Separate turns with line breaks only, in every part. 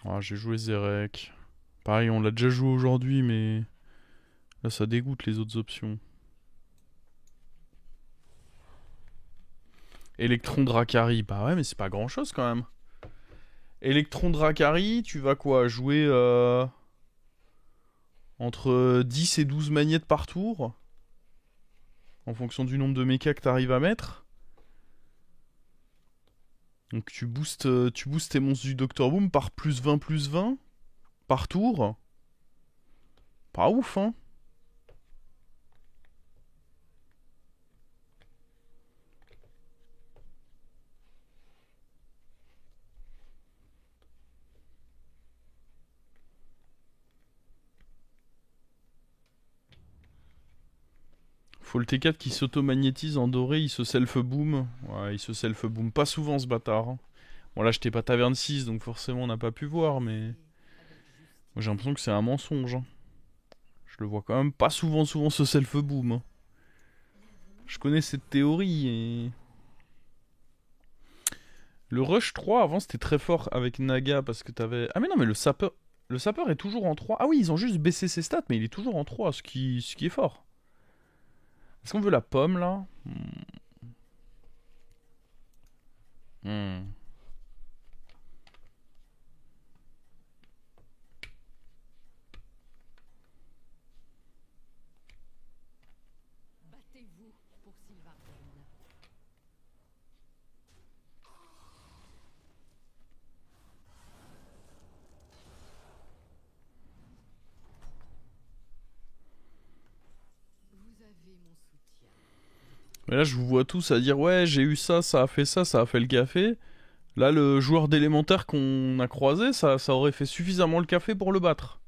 Ah, j'ai joué Zerek. Pareil, on l'a déjà joué aujourd'hui, mais là, ça dégoûte les autres options. Electron Dracari. Bah ouais, mais c'est pas grand chose quand même. Electron Dracari, tu vas quoi? Jouer entre 10 et 12 magnettes par tour, en fonction du nombre de mechas que t'arrives à mettre. Donc tu boostes tes monstres du Doctor Boom par plus 20 par tour. Pas ouf, hein. Faut le T4 qui s'auto-magnétise en doré, il se self-boom. Ouais, il se self-boom pas souvent ce bâtard, hein. Bon là j'étais pas taverne 6 donc forcément on n'a pas pu voir mais... Moi j'ai l'impression que c'est un mensonge, hein. Je le vois quand même pas souvent ce self-boom, hein. Je connais cette théorie et... Le Rush 3 avant c'était très fort avec Naga parce que t'avais... Ah mais non mais le sapeur... Le sapeur est toujours en 3. Ah oui ils ont juste baissé ses stats mais il est toujours en 3 ce qui est fort. Est-ce qu'on veut la pomme là? Hmm. Mais là je vous vois tous à dire ouais j'ai eu ça, ça a fait le café. Là le joueur d'élémentaire qu'on a croisé, ça aurait fait suffisamment le café pour le battre.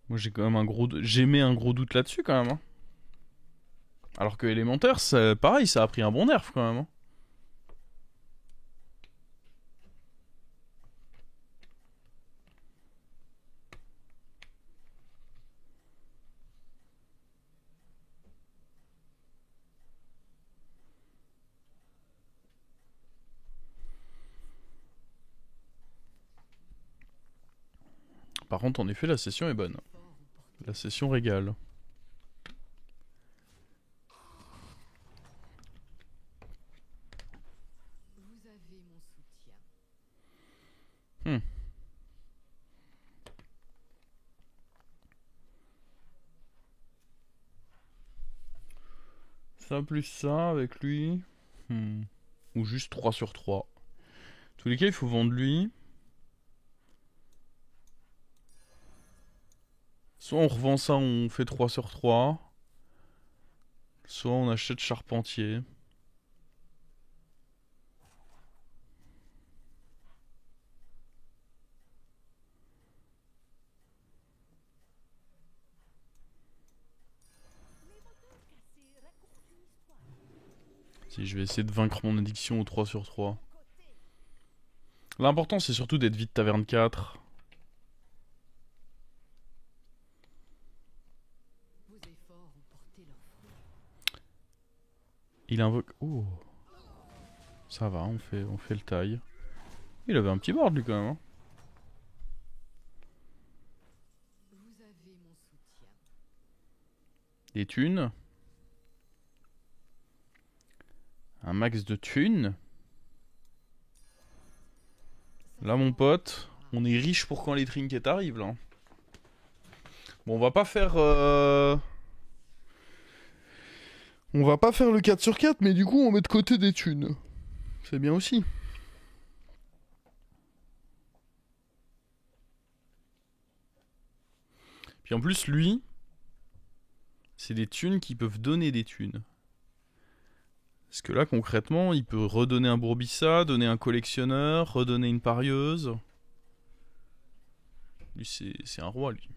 Moi j'ai quand même j'émets un gros doute là-dessus quand même, hein. Alors que élémentaire, c'est pareil, ça a pris un bon nerf quand même, hein. Par contre, en effet, la session est bonne. La session régale. Hmm. Ça plus ça avec lui. Hmm. Ou juste 3 sur 3. Tous les cas, il faut vendre lui. Soit on revend ça, on fait 3 sur 3. Soit on achète Charpentier. Si je vais essayer de vaincre mon addiction au 3 sur 3. L'important c'est surtout d'être vite taverne 4. Il invoque... Oh. Ça va, on fait le taille. Il avait un petit board lui quand même, hein. Des thunes. Un max de thunes. Là mon pote, on est riche pour quand les trinkets arrivent là. Bon on va pas faire... On va pas faire le 4 sur 4 mais du coup on met de côté des thunes. C'est bien aussi. Puis en plus lui, c'est des thunes qui peuvent donner des thunes. Parce que là concrètement, il peut redonner un Bourbissa, donner un collectionneur, redonner une parieuse. Lui c'est un roi lui.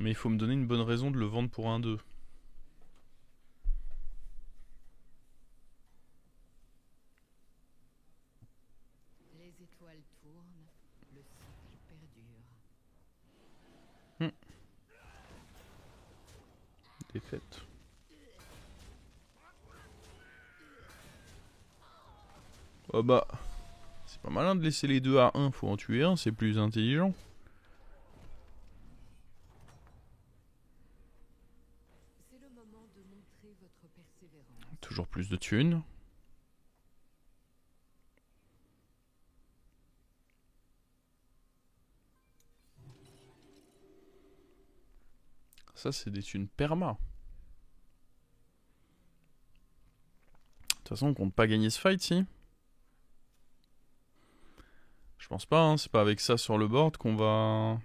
Mais il faut me donner une bonne raison de le vendre pour un 2. Hmm. Défaite. Oh bah, c'est pas malin de laisser les deux à un. Faut en tuer un, c'est plus intelligent.
C'est le moment de montrer votre persévérance.
Toujours plus de thunes. Ça, c'est des thunes perma. De toute façon, on compte pas gagner ce fight, si. Je pense pas, hein. C'est pas avec ça sur le board qu'on va...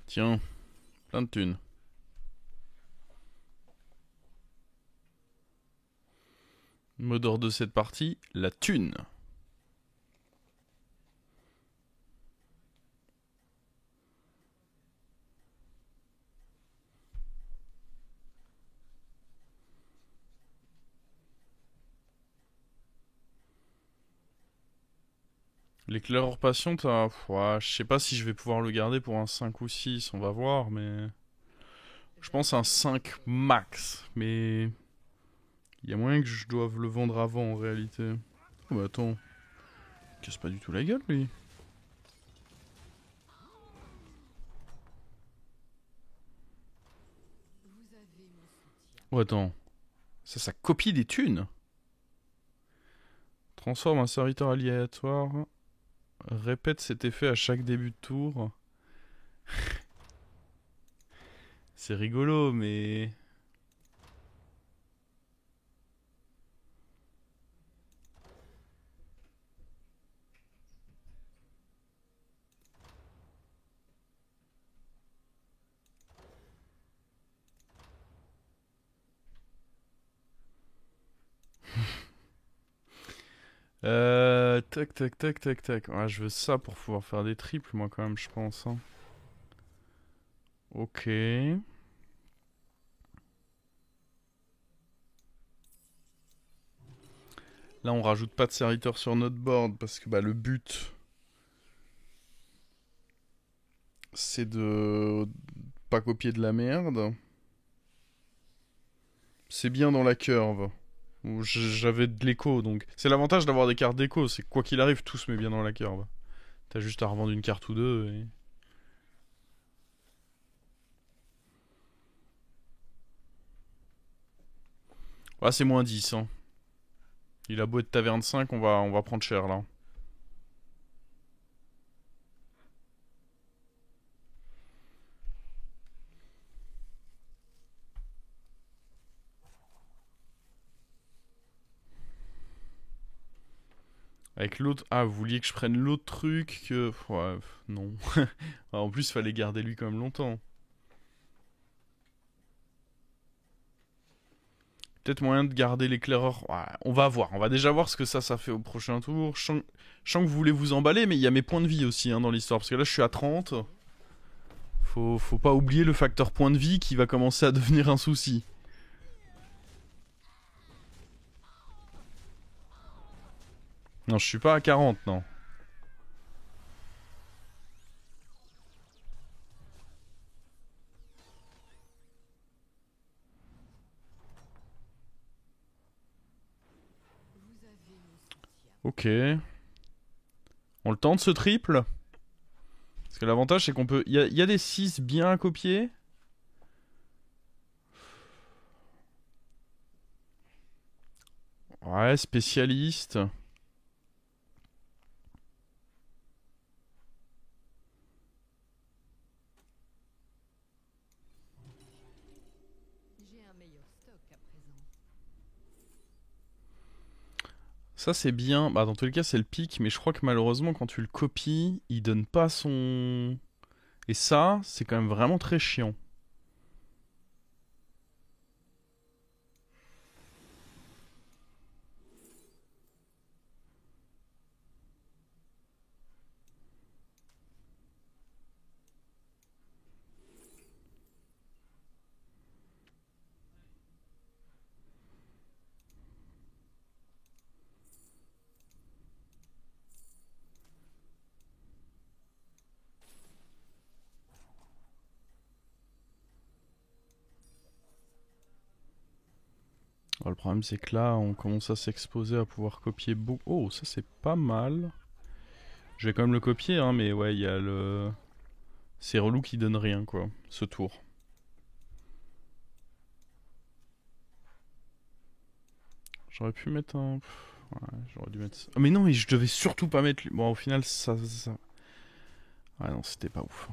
Tiens, plein de thunes. Mot d'ordre de cette partie, la thune. L'éclaireur passion, ouais, je sais pas si je vais pouvoir le garder pour un 5 ou 6, on va voir, mais... Je pense un 5 max, mais... Il y a moyen que je doive le vendre avant en réalité. Oh bah attends, il casse pas du tout la gueule lui.
Vous avez mon soutien.
Oh attends, ça copie des thunes. Transforme un serviteur aléatoire. Répète cet effet à chaque début de tour. C'est rigolo, mais... Tac, tac, tac, tac, tac. Ouais, je veux ça pour pouvoir faire des triples, moi, quand même, je pense. Hein. Ok. Là, on rajoute pas de serviteur sur notre board parce que bah, le but, c'est de pas copier de la merde. C'est bien dans la curve. J'avais de l'écho, donc c'est l'avantage d'avoir des cartes d'écho, c'est que quoi qu'il arrive, tout se met bien dans la curve. T'as juste à revendre une carte ou deux et... Ouais, c'est moins 10, hein. Il a beau être taverne 5, on va prendre cher, là. Avec l'autre... Ah, vous vouliez que je prenne l'autre truc que... Ouais, non. En plus, il fallait garder lui quand même longtemps. Peut-être moyen de garder l'éclaireur. Ouais, on va voir. On va déjà voir ce que ça fait au prochain tour. Je sens que vous voulez vous emballer, mais il y a mes points de vie aussi hein, dans l'histoire. Parce que là, je suis à 30. Faut pas oublier le facteur point de vie qui va commencer à devenir un souci. Non, je suis pas à 40, non.
Vous avez mon soutien.
Ok. On le tente ce triple. Parce que l'avantage, c'est qu'on peut... Il y a des 6 bien à copier. Ouais, spécialiste.
J'ai un meilleur stock à présent.
Ça, c'est bien. Bah, dans tous les cas, c'est le pic. Mais je crois que malheureusement, quand tu le copies, il donne pas son... Et ça, c'est quand même vraiment très chiant. Le problème c'est que là on commence à s'exposer à pouvoir copier beaucoup. Oh, ça c'est pas mal. Je vais quand même le copier, hein, mais ouais, il y a le... C'est relou qui donne rien, quoi, ce tour. J'aurais pu mettre un... Ouais, j'aurais dû mettre ça. Oh, mais non, mais je devais surtout pas mettre... Bon, au final, ça... Ah non, c'était pas ouf.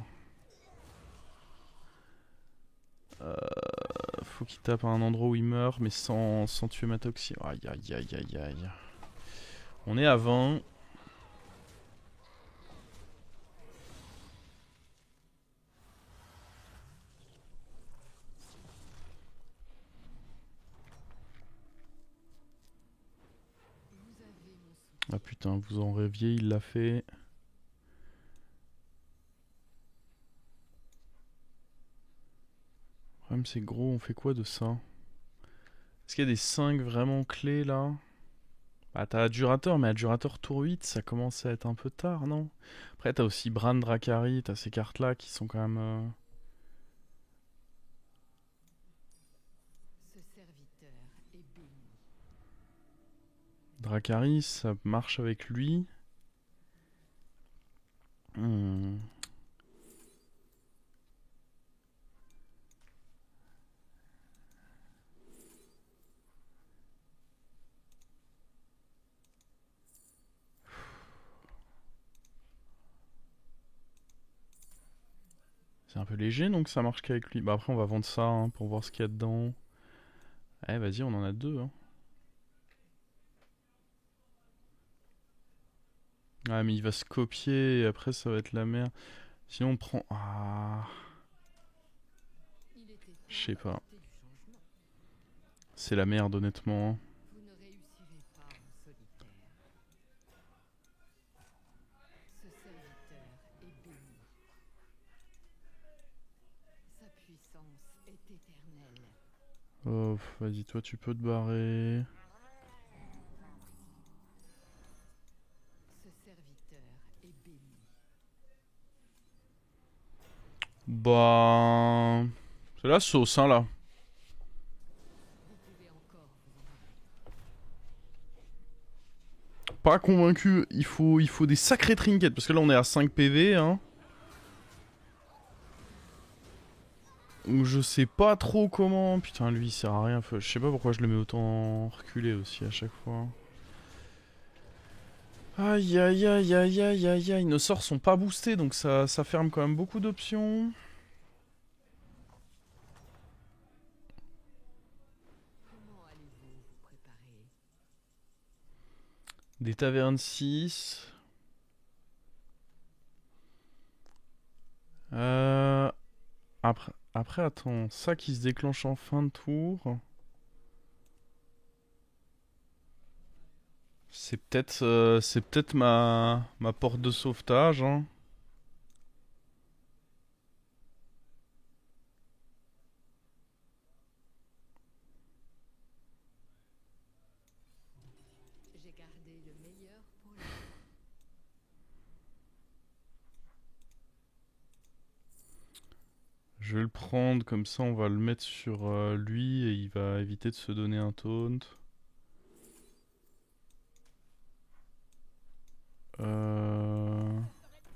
Faut qu'il tape à un endroit où il meurt, mais sans tuer ma toxie. Aïe, aïe, aïe, aïe, aïe. On est à 20.
Vous avez mon soutien.
Ah putain, vous en rêviez, il l'a fait. Le problème c'est gros, on fait quoi de ça? Est-ce qu'il y a des 5 vraiment clés là? Bah t'as Adjurator, mais Adjurator tour 8, ça commence à être un peu tard, non? Après t'as aussi Bran Dracari, t'as ces cartes là qui sont quand même...
Ce serviteur est béni.
Dracari, ça marche avec lui. Hmm. C'est un peu léger, donc ça marche qu'avec lui. Bah après on va vendre ça hein, pour voir ce qu'il y a dedans. Eh vas-y, on en a deux. Hein. Ah mais il va se copier et après ça va être la merde. Sinon on prend... Ah...
Il était temps
Je sais pas.
d'apporter du changement.
C'est la merde honnêtement. Hein.
Vous ne réussirez pas en solitaire. Ce serviteur est béni. Sa puissance est éternelle.
Oh, vas-y, toi tu peux te barrer.
Ce serviteur est béni.
Bah... C'est la sauce hein là.
Vous pouvez encore vous en rappeler.
Pas convaincu, il faut des sacrés trinkets parce que là on est à 5 PV hein. Donc je sais pas trop comment... Putain lui il sert à rien, je sais pas pourquoi je le mets autant reculé aussi à chaque fois. Aïe aïe aïe aïe aïe aïe aïe, nos sorts sont pas boostés donc ça ferme quand même beaucoup d'options.
Comment allez-vous vous préparer?
Des tavernes 6. Après, attends, ça qui se déclenche en fin de tour. C'est peut-être ma porte de sauvetage. Hein.
J'ai gardé le meilleur pour la fin.
Je vais le prendre, comme ça on va le mettre sur lui et il va éviter de se donner un taunt.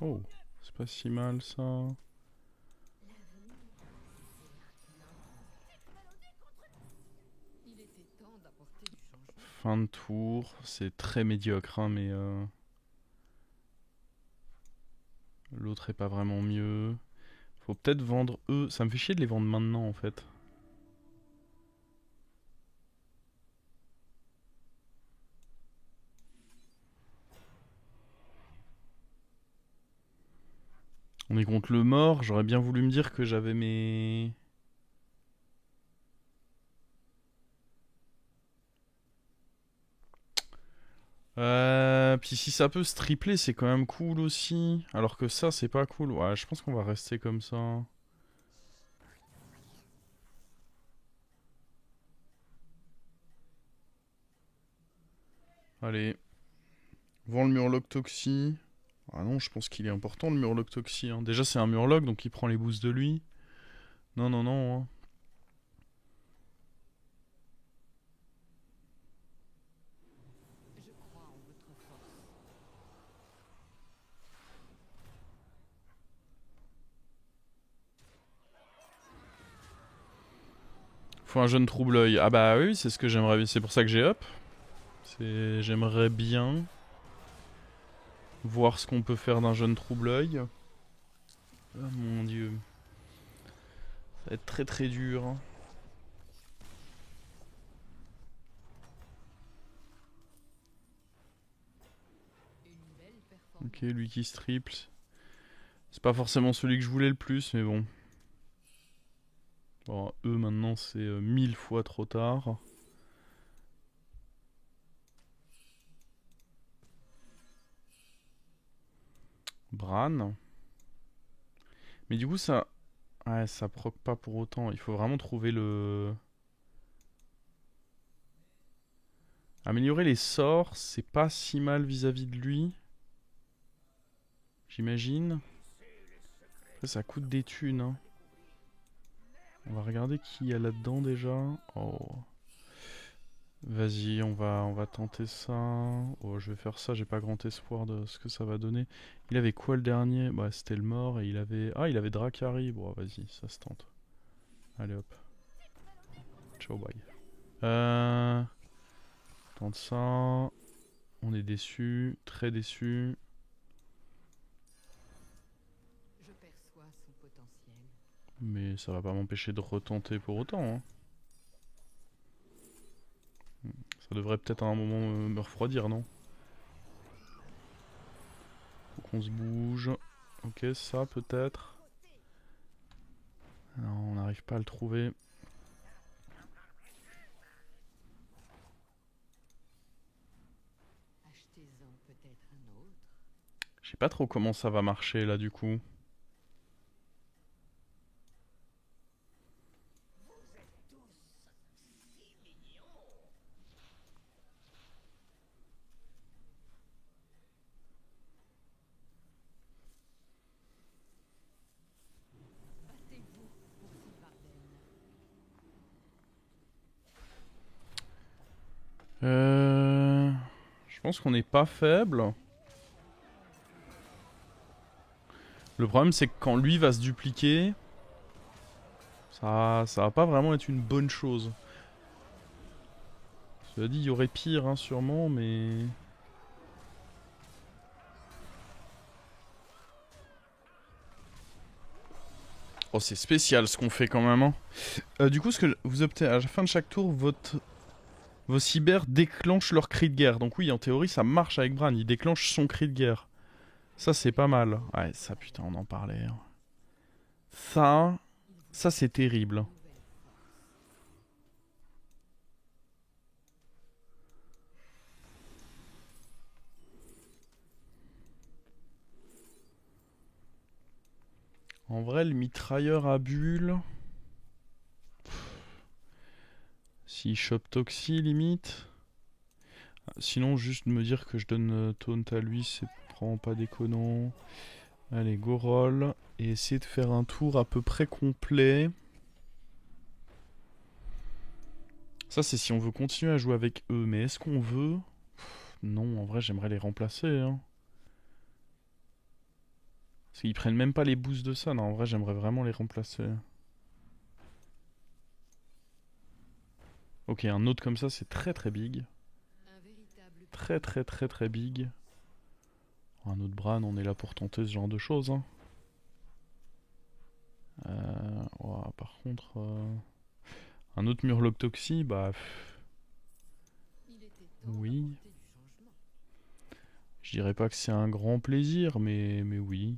Oh, c'est pas si mal ça.
Il était temps d'apporter du changement.
Fin de tour, c'est très médiocre, hein, mais l'autre est pas vraiment mieux. Faut peut-être vendre eux. Ça me fait chier de les vendre maintenant en fait. On est contre le mort. J'aurais bien voulu me dire que j'avais mes... Puis si ça peut se tripler, c'est quand même cool aussi. Alors que ça, c'est pas cool. Ouais, je pense qu'on va rester comme ça. Allez. Vends le Murloc Toxie. Ah non, je pense qu'il est important le Murloc Toxie. Hein. Déjà, c'est un Murloc, donc il prend les boosts de lui. Non, non, non. Hein. Faut un jeune trouble-œil. Ah bah oui, c'est ce que j'aimerais. C'est pour ça que j'ai up. J'aimerais bien voir ce qu'on peut faire d'un jeune trouble-œil. Oh mon dieu. Ça va être très très dur.
Une belle performance.
Ok, lui qui se triple. C'est pas forcément celui que je voulais le plus, mais bon. Bon, eux maintenant c'est 1000 fois trop tard. Bran. Mais du coup ça... Ouais, ça proc pas pour autant. Il faut vraiment trouver le... Améliorer les sorts, c'est pas si mal vis-à-vis de lui. J'imagine. Après, ça coûte des thunes. Hein. On va regarder qui y a là-dedans déjà. Oh. Vas-y, on va tenter ça. Oh, je vais faire ça, j'ai pas grand espoir de ce que ça va donner. Il avait quoi le dernier? Bah, c'était le mort et il avait... Ah, il avait Dracari. Bon, vas-y, ça se tente. Allez hop. Ciao, bye. Tente ça. On est déçus, très déçus.
Je perçois son potentiel.
Mais ça va pas m'empêcher de retenter pour autant. Hein. Ça devrait peut-être à un moment me refroidir, non? Faut qu'on se bouge. Ok, ça peut-être. Non, on n'arrive pas à le trouver.
Achetez-en peut-être un autre.
Je sais pas trop comment ça va marcher là du coup.
Battez-vous pour Sylvarden.
Je pense qu'on n'est pas faible. Le problème c'est que quand lui va se dupliquer, ça va pas vraiment être une bonne chose. Cela dit, il y aurait pire hein, sûrement, mais... Oh, c'est spécial ce qu'on fait quand même. Hein. Du coup, ce que vous optez à la fin de chaque tour, vos cyber déclenchent leur cri de guerre. Donc oui, en théorie, ça marche avec Bran. Il déclenche son cri de guerre. Ça, c'est pas mal. Ouais, ça, putain, on en parlait. Hein. Ça c'est terrible. En vrai, le mitrailleur à bulles... S'il chope Toxie, limite. Sinon, juste me dire que je donne taunt à lui, c'est vraiment pas déconnant. Allez, go roll. Et essayer de faire un tour à peu près complet. Ça, c'est si on veut continuer à jouer avec eux. Mais est-ce qu'on veut? Non, en vrai, j'aimerais les remplacer. Hein. Parce qu'ils prennent même pas les boosts de ça. Non, en vrai, j'aimerais vraiment les remplacer. Ok, un autre comme ça, c'est très très big.
Un véritable
Très très très très big. Un autre Bran, on est là pour tenter ce genre de choses. Hein. Ouah, par contre... Un autre Murloc Toxie, bah...
Il était temps
Oui.
d'apporter du changement.
Je dirais pas que c'est un grand plaisir, mais oui.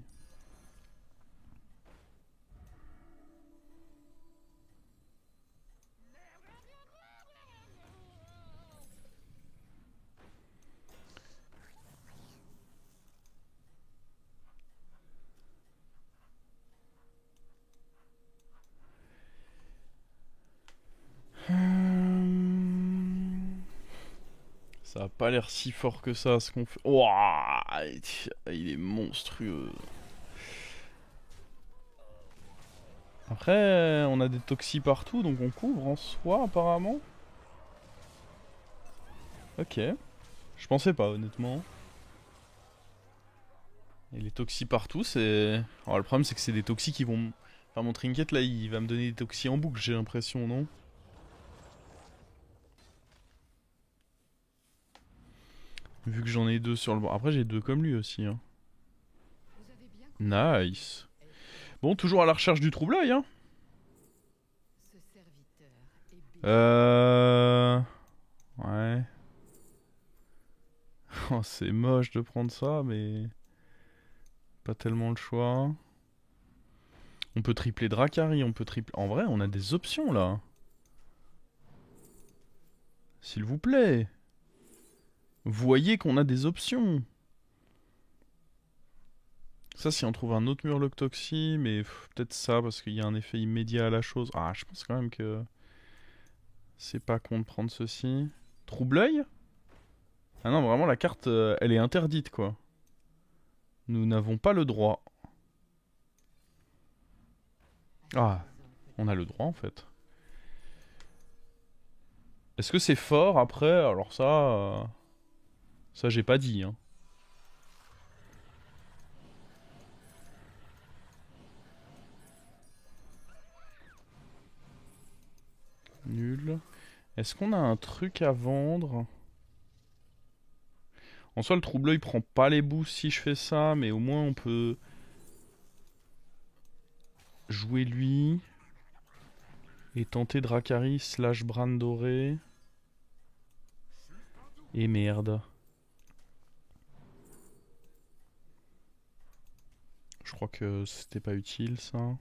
Ça a pas l'air si fort que ça, ce qu'on fait. Ouah, il est monstrueux. Après, on a des toxis partout, donc on couvre en soi, apparemment. Ok. Je pensais pas, honnêtement. Et les toxis partout, c'est... Alors, le problème, c'est que c'est des toxis qui vont... Enfin, mon trinket, là, il va me donner des toxis en boucle, j'ai l'impression, non? Vu que j'en ai deux sur le banc. Après, j'ai deux comme lui aussi. Hein.
Vous avez bien compris.
Nice. Bon, toujours à la recherche du trouble-œil, hein.
Ce serviteur est béni.
Ouais. Oh, c'est moche de prendre ça, mais... Pas tellement le choix. On peut tripler Dracari, on peut tripler... En vrai, on a des options, là. S'il vous plaît. Voyez qu'on a des options. Ça, si on trouve un autre Murloc Toxie, mais peut-être ça, parce qu'il y a un effet immédiat à la chose. Ah, je pense quand même que... C'est pas con de prendre ceci. Trouble-œil? Ah non, vraiment, la carte, elle est interdite, quoi. Nous n'avons pas le droit. Ah, on a le droit, en fait. Est-ce que c'est fort, après? Alors ça... Ça, j'ai pas dit, hein. Nul. Est-ce qu'on a un truc à vendre? En soi, le trouble-œil prend pas les boosts si je fais ça, mais au moins on peut jouer lui et tenter Dracari slash Bran doré. Et merde. Je crois que c'était pas utile ça.
Vous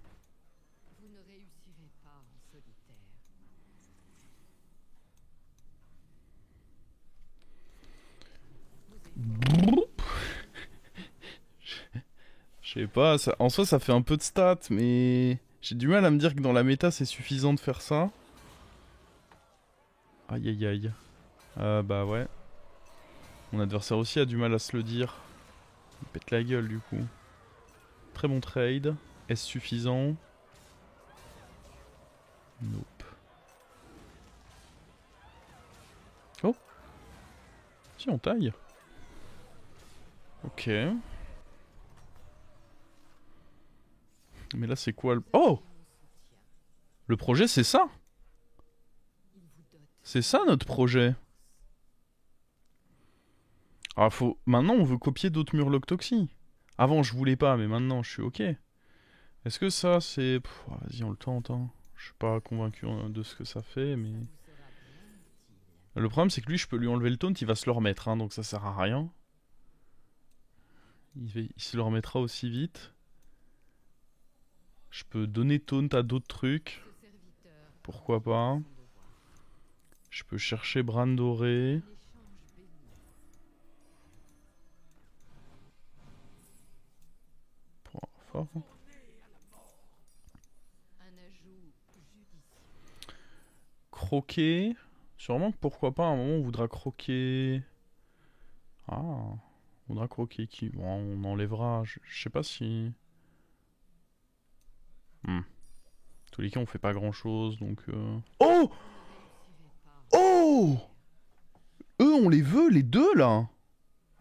ne réussirez pas en solitaire.
Je sais pas, en soi ça fait un peu de stats, mais j'ai du mal à me dire que dans la méta c'est suffisant de faire ça. Aïe aïe aïe. Bah ouais. Mon adversaire aussi a du mal à se le dire. Il pète la gueule du coup. Très bon trade. Est-ce suffisant? Nope. Oh. Si on taille. Ok. Mais là c'est quoi le... Oh! Le projet c'est ça?
Il vous dote.
C'est ça notre projet. Ah faut... Maintenant on veut copier d'autres Murloc Toxie. Avant je voulais pas mais maintenant je suis ok. Est-ce que ça c'est... Vas-y on le tente hein. Je suis pas convaincu de ce que ça fait mais...
Ça vous sera bien utile.
Le problème c'est que lui je peux lui enlever le taunt, il va se le remettre hein, donc ça sert à rien. Il se le remettra aussi vite. Je peux donner taunt à d'autres trucs.
Ce serviteur
Pourquoi pas.
son devoir.
Je peux chercher Bran doré.
Un échange béni.
Fort. Hein.
Un ajout judicieux.
Croquer. Sûrement que pourquoi pas à un moment on voudra croquer. Ah. On voudra croquer qui? Bon, on enlèvera. Je sais pas si. Tous les cas on fait pas grand chose donc. Oh!
Vous ne réussirez pas.
Oh! Eux on les veut les deux là.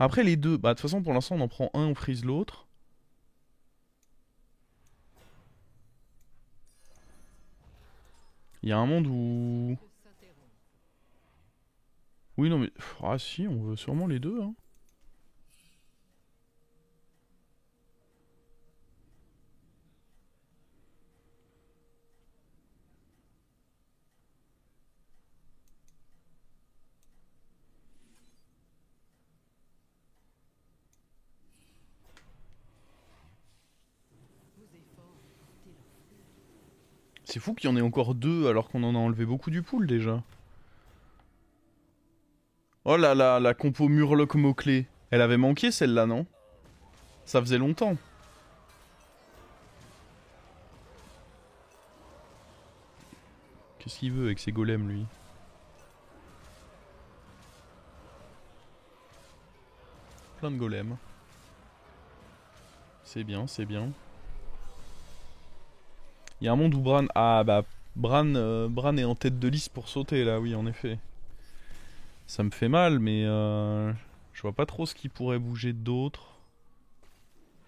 Après les deux. Bah de toute façon pour l'instant on en prend un, on freeze l'autre. Il y a un monde où...
Que s'interrompt.
Oui non mais... Ah si, on veut sûrement les deux hein.
Vos efforts ont porté leurs fruits.
C'est fou qu'il y en ait encore deux alors qu'on en a enlevé beaucoup du pool déjà. Oh là là, la compo Murloc mot-clé. Elle avait manqué celle-là, non? Ça faisait longtemps. Qu'est-ce qu'il veut avec ses golems, lui? Plein de golems. C'est bien, c'est bien. Il y a un monde où Bran... Ah bah, Bran est en tête de liste pour sauter, là, oui, en effet. Ça me fait mal, mais... Je vois pas trop ce qui pourrait bouger d'autre.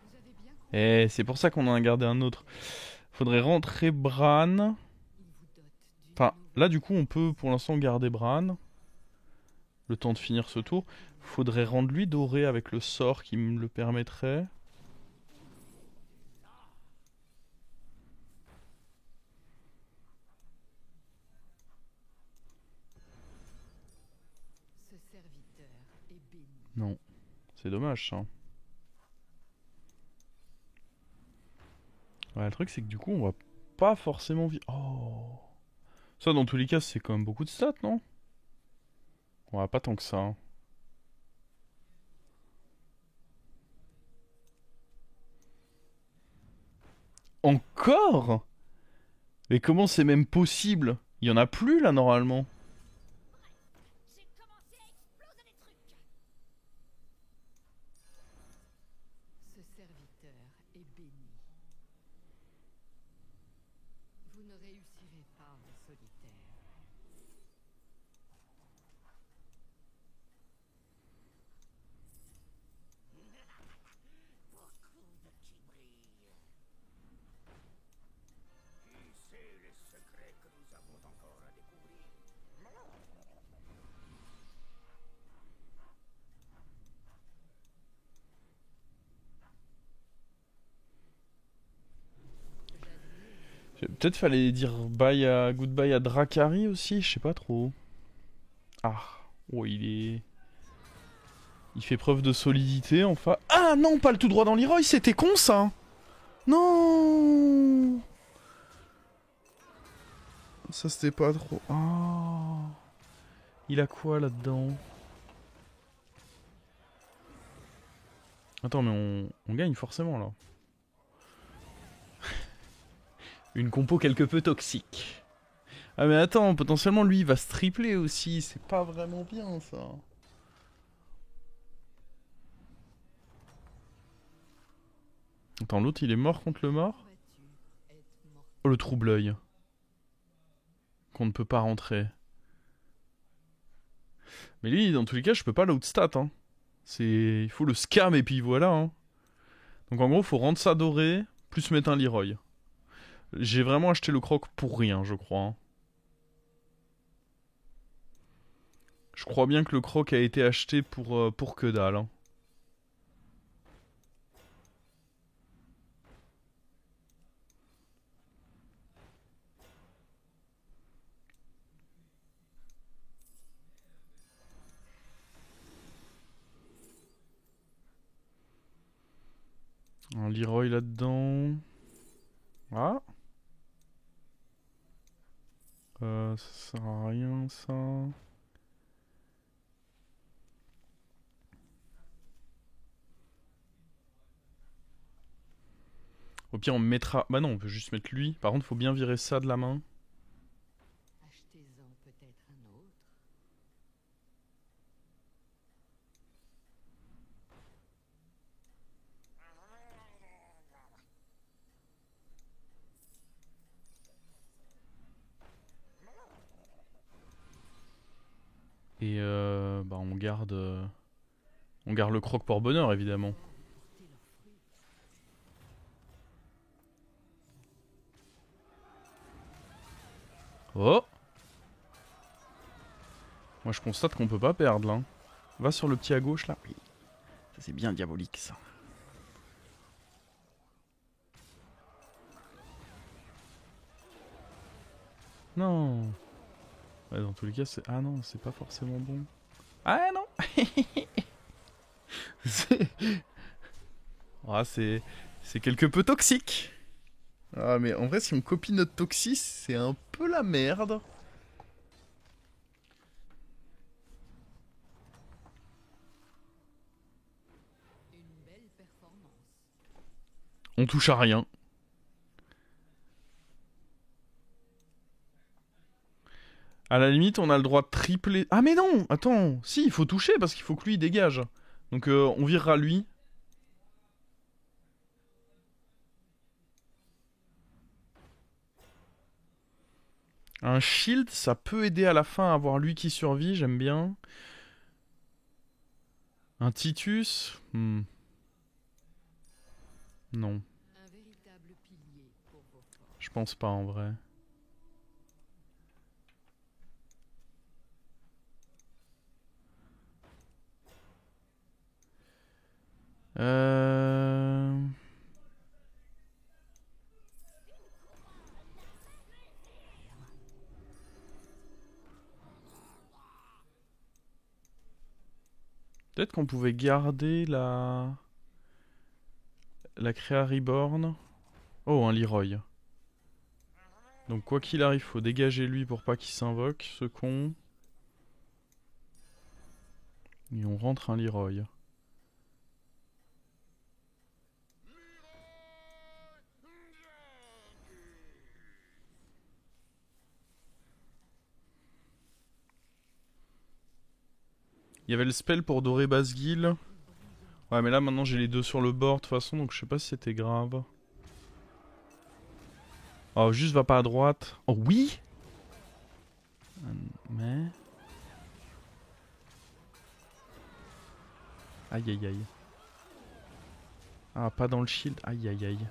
Vous avez bien compris.
Et c'est pour ça qu'on en a gardé un autre. Faudrait rentrer Bran.
Il vous dote d'une
Enfin,
nouvelle
là, du coup, on peut pour l'instant garder Bran. Le temps de finir ce tour. Faudrait rendre lui doré avec le sort qui me le permettrait.
Ce serviteur est béni.
Non. C'est dommage ça. Ouais, le truc c'est que du coup on va pas forcément vivre. Oh. Ça dans tous les cas c'est quand même beaucoup de stats, non? Ouais, pas tant que ça, hein. Encore? Mais comment c'est même possible? Il y en a plus là normalement.
J'ai commencé à exploser des trucs.
Ce serviteur est béni. Vous ne réussirez pas en solitaire.
Beaucoup de qui brillent.
Qui sait les secrets que nous avons encore à découvrir?
Peut-être fallait dire bye à goodbye à Drakari aussi, je sais pas trop. Ah, oh il est. Il fait preuve de solidité enfin. Ah non, pas le tout droit dans l'Iroy, c'était con ça. Non. Ça c'était pas trop. Ah. Il a quoi là-dedans? Attends, mais on gagne forcément là. Une compo quelque peu toxique. Ah mais attends, potentiellement lui il va se tripler aussi, c'est pas vraiment bien ça. Attends, l'autre il est mort contre le mort?
Combattu, être mort.
Oh le trouble-œil. Qu'on ne peut pas rentrer. Mais lui, dans tous les cas, je peux pas l'outstat, hein. C'est... Il faut le scam et puis voilà, hein. Donc en gros, faut rendre ça doré, plus mettre un Leroy. J'ai vraiment acheté le croc pour rien, je crois, hein. Je crois bien que le croc a été acheté pour que dalle, hein. Un Leroy là-dedans. Ah. Ça sert à rien, ça. Au pire, on mettra... Bah non, on peut juste mettre lui. Par contre, faut bien virer ça de la main.
Achetez-en peut-être un autre.
Et bah on garde... On garde le croc pour bonheur, évidemment.
Portez leurs fruits.
Oh. Moi, je constate qu'on peut pas perdre, là. Va sur le petit à gauche, là. Oui. Ça, c'est bien diabolique, ça. Non. Ouais, dans tous les cas, c'est... Ah non, c'est pas forcément bon. Ah non. C'est... Ah, c'est quelque peu toxique. Ah, mais en vrai, si on copie notre toxis, c'est un peu la merde.
Une belle performance.
On touche à rien. À la limite, on a le droit de tripler... Ah mais non. Attends. Si, il faut toucher parce qu'il faut que lui il dégage. Donc on virera lui. Un shield, ça peut aider à la fin à avoir lui qui survit, j'aime bien. Un Titus Non,
Un véritable pilier pour vos forces.
je pense pas en vrai. Euh... Peut-être qu'on pouvait garder la créa Reborn. Oh, un Leroy. Donc quoi qu'il arrive, faut dégager lui pour pas qu'il s'invoque, ce con. Et on rentre un Leroy. Il y avait le spell pour dorer Basgil. Ouais, mais là maintenant j'ai les deux sur le board de toute façon, donc je sais pas si c'était grave. Oh, juste va pas à droite. Oh oui. Mais... Aïe aïe aïe. Ah, pas dans le shield. Aïe aïe aïe.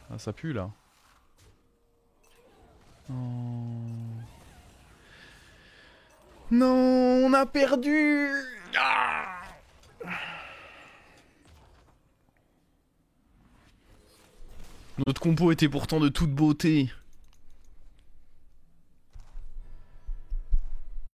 Ah, ça pue là. Oh. Non, on a perdu. Ah. Notre compo était pourtant de toute beauté.